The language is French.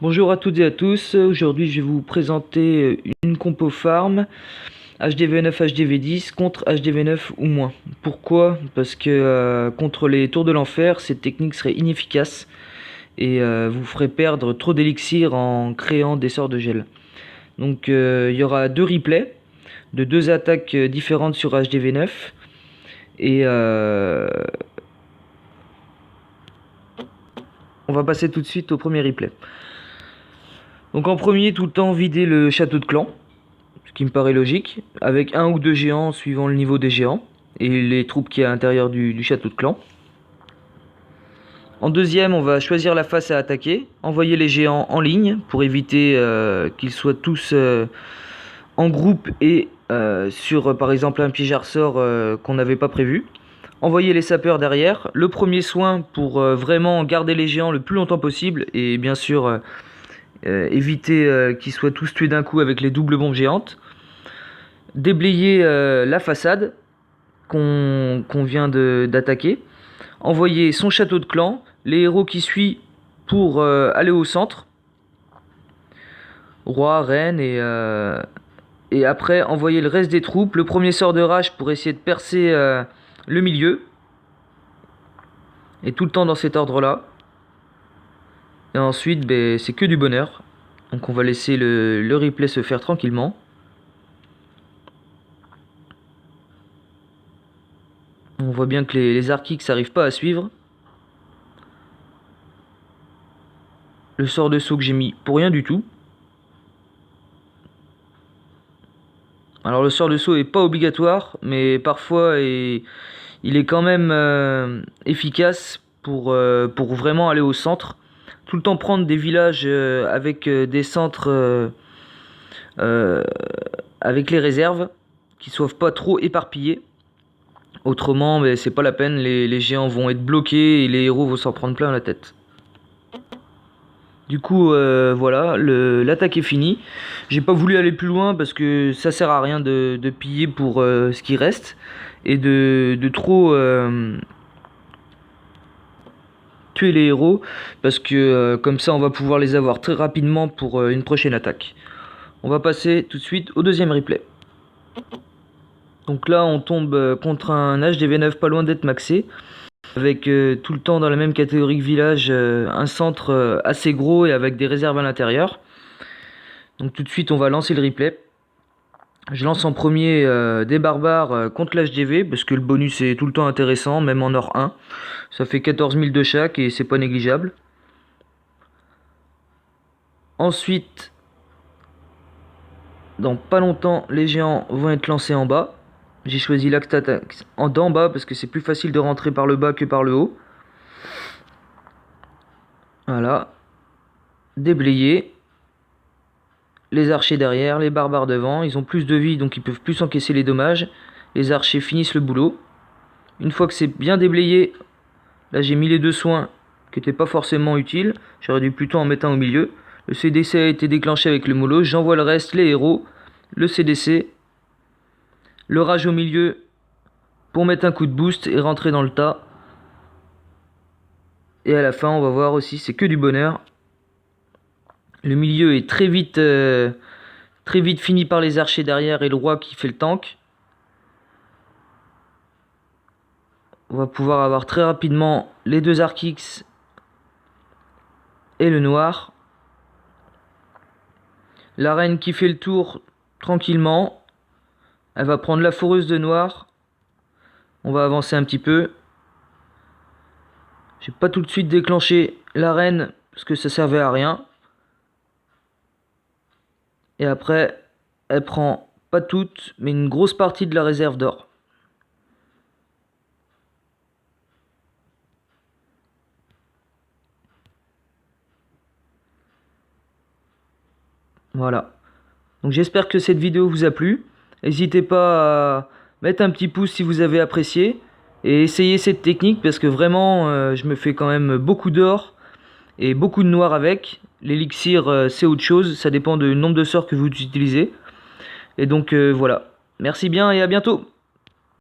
Bonjour à toutes et à tous, aujourd'hui je vais vous présenter une compo farm HDV9 HDV10 contre HDV9 ou moins. Pourquoi? Parce que contre les tours de l'enfer, cette technique serait inefficace et vous ferait perdre trop d'élixir en créant des sorts de gel. Donc il y aura deux replays de deux attaques différentes sur HDV9 et on va passer tout de suite au premier replay. Donc en premier, tout le temps vider le château de clan, ce qui me paraît logique, avec un ou deux géants suivant le niveau des géants et les troupes qui est à l'intérieur du château de clan. En deuxième, on va choisir la face à attaquer, envoyer les géants en ligne pour éviter qu'ils soient tous en groupe et sur par exemple un piège à ressort qu'on n'avait pas prévu. Envoyer les sapeurs derrière, le premier soin pour vraiment garder les géants le plus longtemps possible et bien sûr éviter qu'ils soient tous tués d'un coup avec les doubles bombes géantes. Déblayer la façade qu'on vient d'attaquer. Envoyer son château de clan, les héros qui suivent pour aller au centre. Roi, reine et après envoyer le reste des troupes. Le premier sort de rage pour essayer de percer le milieu. Et tout le temps dans cet ordre là. Et ensuite c'est que du bonheur. Donc on va laisser le replay se faire tranquillement. On voit bien que les Archix n'arrivent pas à suivre. Le sort de saut que j'ai mis pour rien du tout. Alors le sort de saut est pas obligatoire, mais parfois il est quand même efficace pour vraiment aller au centre. Tout le temps prendre des villages avec des centres avec les réserves, qui soient pas trop éparpillés. Autrement, c'est pas la peine, les géants vont être bloqués et les héros vont s'en prendre plein la tête. Du coup, voilà, l'attaque est finie. J'ai pas voulu aller plus loin parce que ça sert à rien de piller pour ce qui reste et de trop tuer les héros parce que comme ça on va pouvoir les avoir très rapidement pour une prochaine attaque. On va passer tout de suite au deuxième replay. Donc là on tombe contre un HDV9 pas loin d'être maxé, avec tout le temps dans la même catégorie que village, un centre assez gros et avec des réserves à l'intérieur. Donc tout de suite on va lancer le replay. Je lance en premier des barbares contre l'HDV parce que le bonus est tout le temps intéressant, même en or 1. Ça fait 14 000 de chaque et c'est pas négligeable. Ensuite, dans pas longtemps, les géants vont être lancés en bas. J'ai choisi l'axe d'attaque d'en bas parce que c'est plus facile de rentrer par le bas que par le haut. Voilà. Déblayer. Les archers derrière, les barbares devant. Ils ont plus de vie donc ils peuvent plus encaisser les dommages. Les archers finissent le boulot. Une fois que c'est bien déblayé, là j'ai mis les deux soins qui n'étaient pas forcément utiles. J'aurais dû plutôt en mettre un au milieu. Le CDC a été déclenché avec le mollo. J'envoie le reste, les héros, le CDC, le rage au milieu pour mettre un coup de boost et rentrer dans le tas. Et à la fin, on va voir aussi, c'est que du bonheur. Le milieu est très vite fini par les archers derrière et le roi qui fait le tank. On va pouvoir avoir très rapidement les deux Archix et le noir. La reine qui fait le tour tranquillement. Elle va prendre la foreuse de noir. On va avancer un petit peu. J'ai pas tout de suite déclenché la reine parce que ça servait à rien. Et après, elle prend pas toute, mais une grosse partie de la réserve d'or. Voilà. Donc j'espère que cette vidéo vous a plu. N'hésitez pas à mettre un petit pouce si vous avez apprécié. Et essayez cette technique parce que vraiment je me fais quand même beaucoup d'or et beaucoup de noir avec. L'élixir c'est autre chose, ça dépend du nombre de sorts que vous utilisez. Et donc voilà. Merci bien et à bientôt.